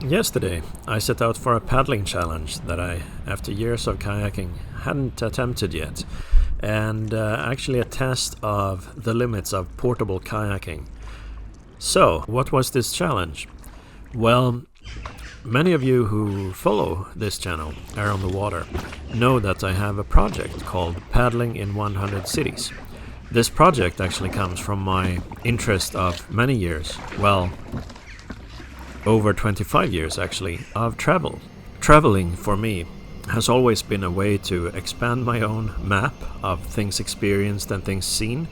Yesterday, I set out for a paddling challenge that I, after years of kayaking, hadn't attempted yet, and actually a test of the limits of portable kayaking. So, what was this challenge? Well, many of you who follow this channel, Air on the Water, know that I have a project called Paddling in 100 Cities. This project actually comes from my interest of many years, well, over 25 years actually, of travel. Traveling for me has always been a way to expand my own map of things experienced and things seen,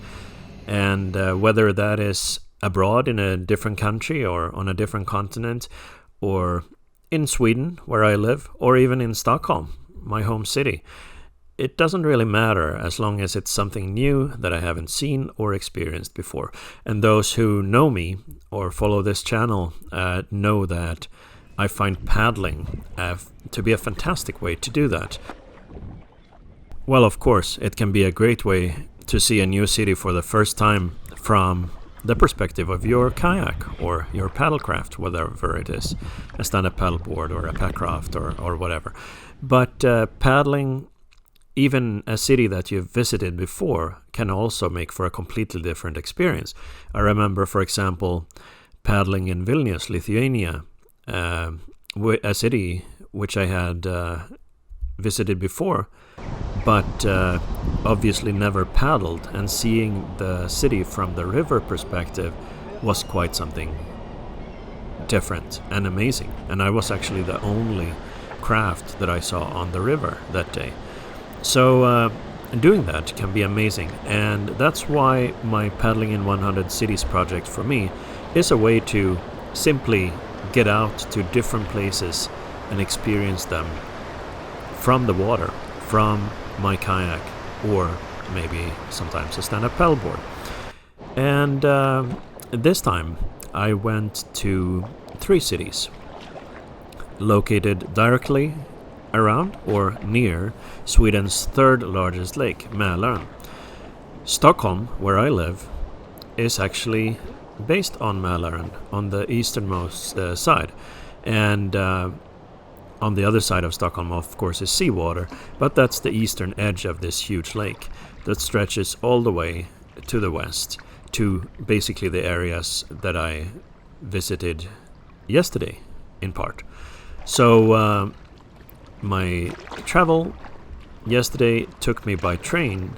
and whether that is abroad in a different country or on a different continent, or in Sweden where I live, or even in Stockholm, my home city. It doesn't really matter as long as it's something new that I haven't seen or experienced before. And those who know me or follow this channel know that I find paddling to be a fantastic way to do that. Well, of course, it can be a great way to see a new city for the first time from the perspective of your kayak or your paddlecraft, whatever it is, a stand-up paddleboard or a packraft or whatever. But paddling even a city that you've visited before can also make for a completely different experience. I remember, for example, paddling in Vilnius, Lithuania, a city which I had visited before, but obviously never paddled, and seeing the city from the river perspective was quite something different and amazing. And I was actually the only craft that I saw on the river that day. So doing that can be amazing, and that's why my Paddling in 100 Cities project for me is a way to simply get out to different places and experience them from the water, from my kayak, or maybe sometimes a stand-up paddleboard. And this time I went to 3 cities located directly around or near Sweden's third largest lake, Mälaren. Stockholm, where I live, is actually based on Mälaren, on the easternmost side. And on the other side of Stockholm, of course, is seawater, but that's the eastern edge of this huge lake that stretches all the way to the west, to basically the areas that I visited yesterday, in part. So my travel yesterday took me by train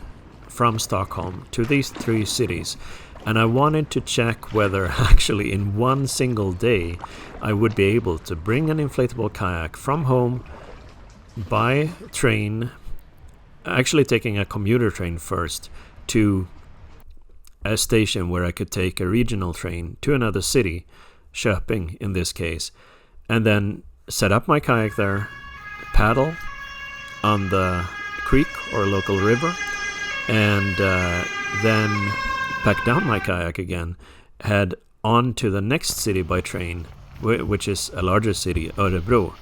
from Stockholm to these 3 cities, and I wanted to check whether actually in one single day I would be able to bring an inflatable kayak from home by train, actually taking a commuter train first to a station where I could take a regional train to another city, Köping in this case, and then set up my kayak there, paddle on the creek or local river, and then pack down my kayak again, head on to the next city by train, which is a larger city, Örebro,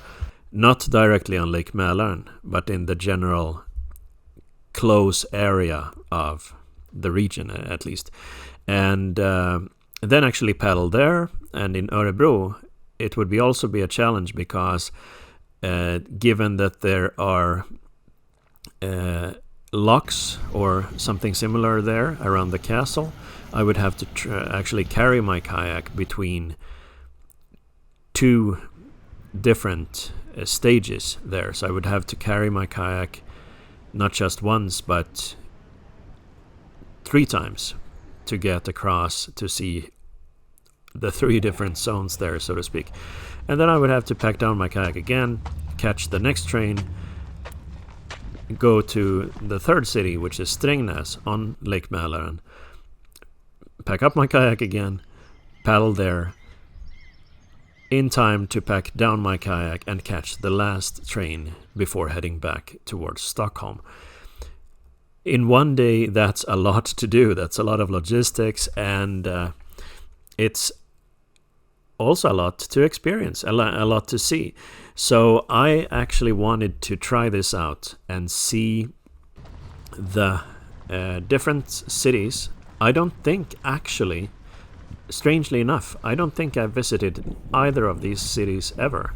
not directly on Lake Mälaren, but in the general close area of the region at least, and then actually paddle there. And in Örebro it would also be a challenge because given that there are locks or something similar there around the castle, I would have to actually carry my kayak between 2 different stages there. So I would have to carry my kayak not just once but 3 times to get across to see the 3 different zones there, so to speak. And then I would have to pack down my kayak again, catch the next train, go to the 3rd city, which is Strängnäs on Lake Mälaren, pack up my kayak again, paddle there in time to pack down my kayak and catch the last train before heading back towards Stockholm. In one day, that's a lot to do. That's a lot of logistics, and it's also a lot to experience, a lot to see. So I actually wanted to try this out and see the different cities. I don't think actually strangely enough, I don't think I visited either of these cities ever,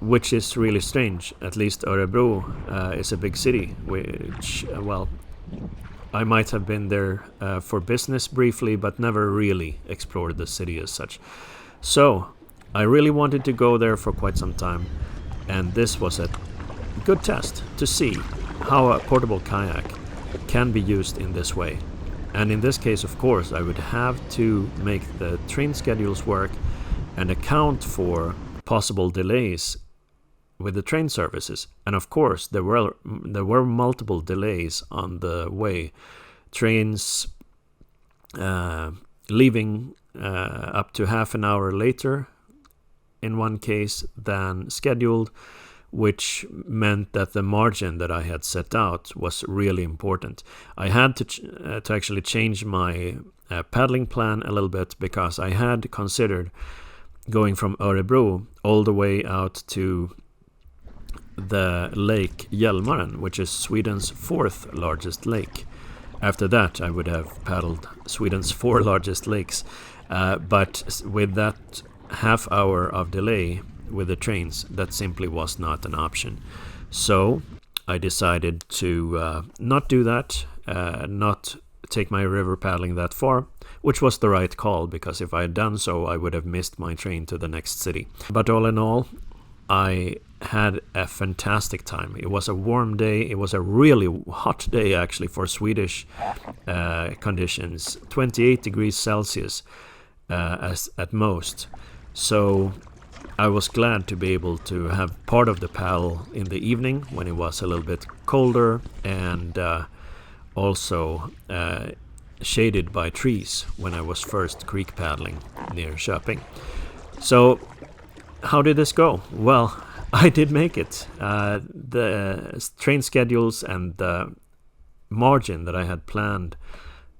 which is really strange. At least Örebro is a big city, which, well, I might have been there for business briefly, but never really explored the city as such. So I really wanted to go there for quite some time, and this was a good test to see how a portable kayak can be used in this way. And in this case, of course, I would have to make the train schedules work and account for possible delays with the train services. And of course, there were multiple delays on the way. Trains leaving up to half an hour later in one case than scheduled, which meant that the margin that I had set out was really important. I had to actually change my paddling plan a little bit, because I had considered going from Örebro all the way out to the lake Hjälmaren, which is Sweden's 4th largest lake. After that, I would have paddled Sweden's 4 largest lakes. But with that half hour of delay with the trains, that simply was not an option. So I decided to not do that, not take my river paddling that far, which was the right call, because if I had done so, I would have missed my train to the next city. But all in all, I had a fantastic time. It was a warm day. It was a really hot day, actually, for Swedish conditions, 28 degrees Celsius as at most. So I was glad to be able to have part of the paddle in the evening when it was a little bit colder, and also shaded by trees when I was first creek paddling near Köping. So how did this go? Well, I did make it. The train schedules and the margin that I had planned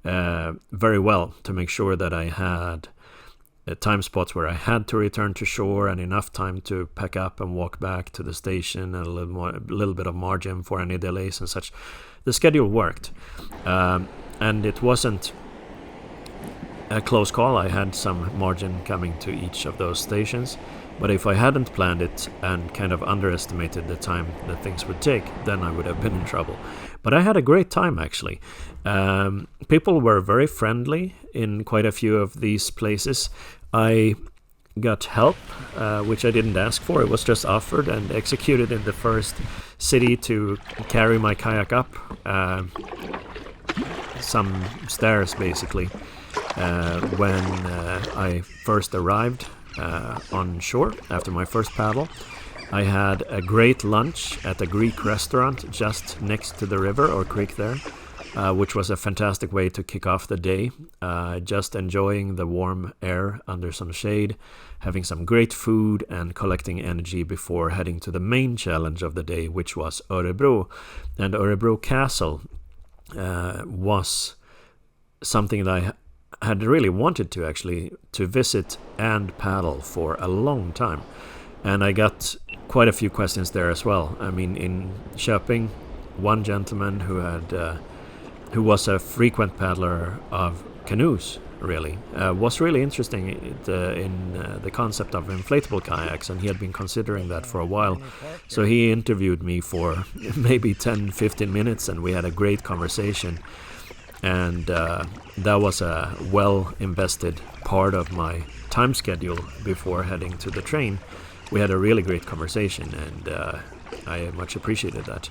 very well to make sure that I had time spots where I had to return to shore and enough time to pack up and walk back to the station, and a little bit of margin for any delays and such. The schedule worked, and it wasn't a close call. I had some margin coming to each of those stations, but if I hadn't planned it and kind of underestimated the time that things would take, then I would have been in trouble. But I had a great time, actually. People were very friendly in quite a few of these places. I got help, which I didn't ask for. It was just offered and executed in the first city to carry my kayak up some stairs, basically, when I first arrived on shore after my first paddle. I had a great lunch at a Greek restaurant just next to the river or creek there, which was a fantastic way to kick off the day, just enjoying the warm air under some shade, having some great food and collecting energy before heading to the main challenge of the day, which was Örebro. And Örebro Castle was something that I had really wanted to visit and paddle for a long time. And I got quite a few questions there as well. I mean, in Köping, one gentleman who was a frequent paddler of canoes, really, was really interesting in the concept of inflatable kayaks, and he had been considering that for a while. So he interviewed me for maybe 10-15 minutes, and we had a great conversation. And that was a well-invested part of my time schedule before heading to the train. We had a really great conversation, and I much appreciated that.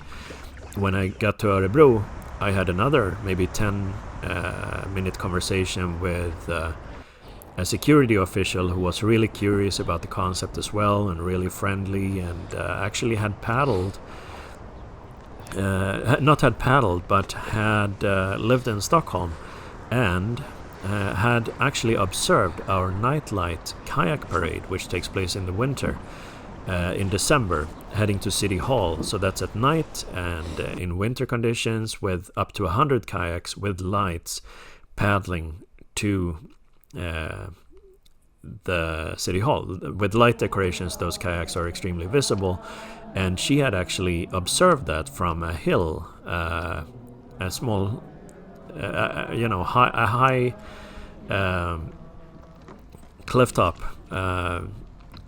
When I got to Örebro, I had another maybe 10-minute conversation with a security official who was really curious about the concept as well, and really friendly, and actually had paddled, but had lived in Stockholm, and had actually observed our Nightlight kayak parade, which takes place in the winter, in December, heading to City Hall. So that's at night and in winter conditions, with up to 100 kayaks with lights paddling to the City Hall. With light decorations, those kayaks are extremely visible, and she had actually observed that from a hill, a small, high clifftop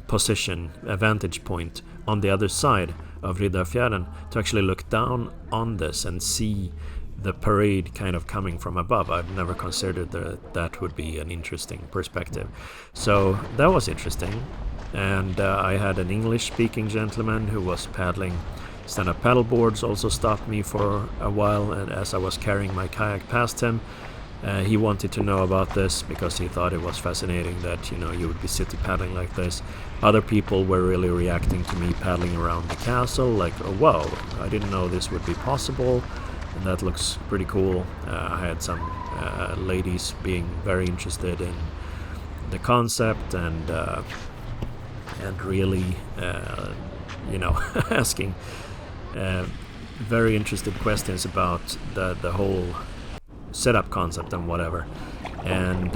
position, a vantage point on the other side of Riddarfjärden to actually look down on this and see the parade kind of coming from above. I've never considered that would be an interesting perspective. So that was interesting. And I had an English-speaking gentleman who was paddling stand-up paddle boards also stopped me for a while, and as I was carrying my kayak past him, he wanted to know about this because he thought it was fascinating that, you know, you would be city paddling like this. Other people were really reacting to me paddling around the castle, like, oh, wow, I didn't know this would be possible, and that looks pretty cool. I had some ladies being very interested in the concept and really, you know, asking very interested questions about the whole setup concept and whatever. And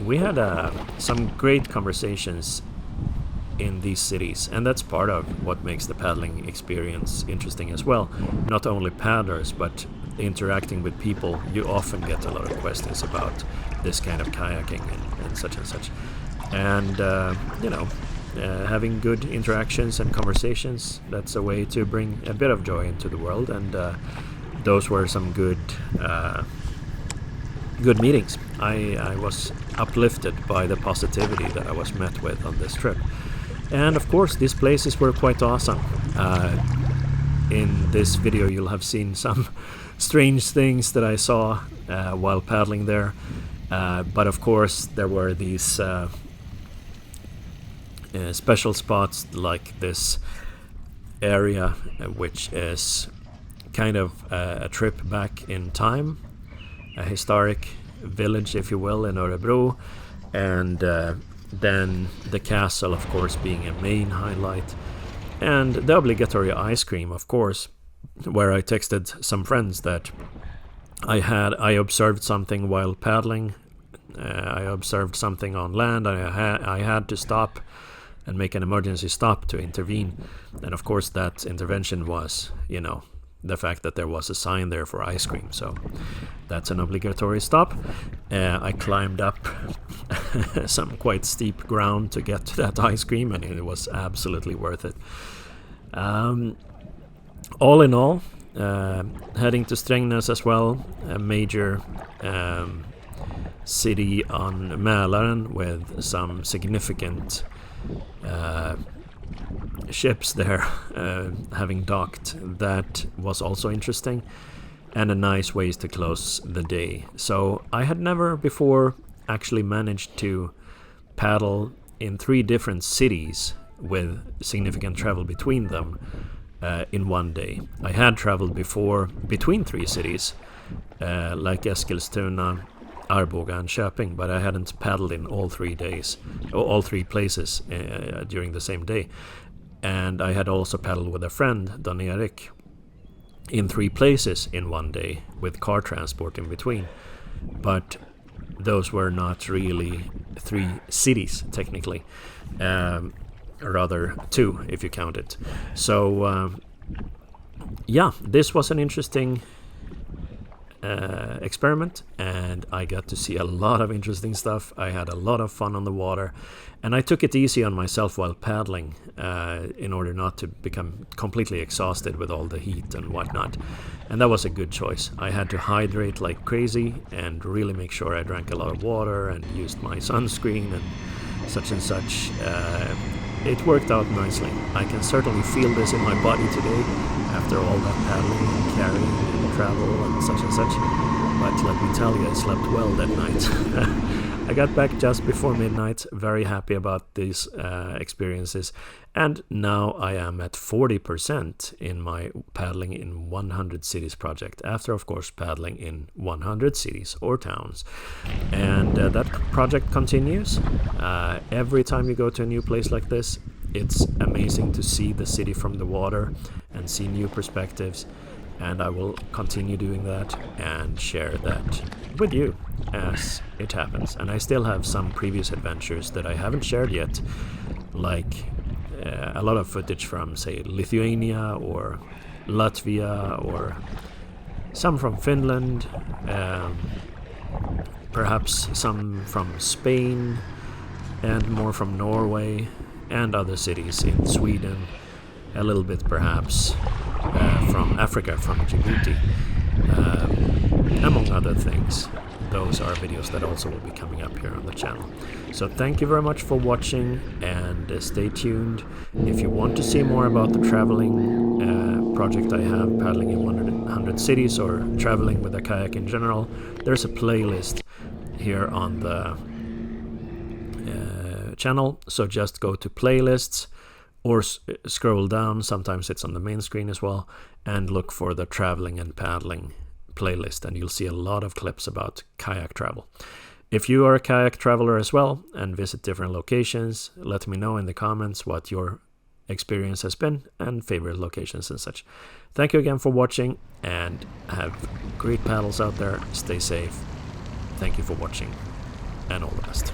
we had some great conversations in these cities, and that's part of what makes the paddling experience interesting as well. Not only paddlers, but interacting with people. You often get a lot of questions about this kind of kayaking and such and such. And you know, having good interactions and conversations, that's a way to bring a bit of joy into the world. And those were some good meetings. I was uplifted by the positivity that I was met with on this trip. And of course, these places were quite awesome. In this video you'll have seen some strange things that I saw while paddling there. But of course there were these special spots like this area, which is kind of a trip back in time, a historic village, if you will, in Örebro, and then the castle, of course, being a main highlight, and the obligatory ice cream, of course, where I texted some friends that I observed something while paddling. I observed something on land. I had to stop and make an emergency stop to intervene, and of course that intervention was, you know, the fact that there was a sign there for ice cream, so that's an obligatory stop. I climbed up some quite steep ground to get to that ice cream, and it was absolutely worth it. All in all, heading to Strängnäs as well, a major city on Mälaren with some significant ships there having docked. That was also interesting and a nice way to close the day. So I had never before actually managed to paddle in 3 different cities with significant travel between them in one day. I had traveled before between 3 cities like Eskilstuna, Arboga and Köping, but I hadn't paddled in all 3 days, or all 3 places during the same day. And I had also paddled with a friend, Don Erik, in 3 places in one day with car transport in between. But those were not really 3 cities technically, rather 2 if you count it. So yeah, this was an interesting experiment, and I got to see a lot of interesting stuff. I had a lot of fun on the water, and I took it easy on myself while paddling in order not to become completely exhausted with all the heat and whatnot, and that was a good choice. I had to hydrate like crazy and really make sure I drank a lot of water and used my sunscreen and such. It worked out nicely. I can certainly feel this in my body today after all that paddling and carrying and travel and such. But let me tell you, I slept well that night. I got back just before midnight, very happy about these experiences, and now I am at 40% in my paddling in 100 cities project, after of course paddling in 100 cities or towns. And that project continues. Every time you go to a new place like this, it's amazing to see the city from the water and see new perspectives. And I will continue doing that and share that with you as it happens. And I still have some previous adventures that I haven't shared yet, like a lot of footage from, say, Lithuania or Latvia, or some from Finland, perhaps some from Spain and more from Norway and other cities in Sweden, a little bit perhaps from Africa, from Djibouti, among other things. Those are videos that also will be coming up here on the channel. So thank you very much for watching, and stay tuned. If you want to see more about the traveling project I have, paddling in 100 cities or traveling with a kayak in general, there's a playlist here on the channel. So just go to playlists or scroll down, sometimes it's on the main screen as well, and look for the traveling and paddling playlist, and you'll see a lot of clips about kayak travel. If you are a kayak traveler as well and visit different locations, let me know in the comments what your experience has been and favorite locations and such. Thank you again for watching, and have great paddles out there. Stay safe. Thank you for watching, and all the best.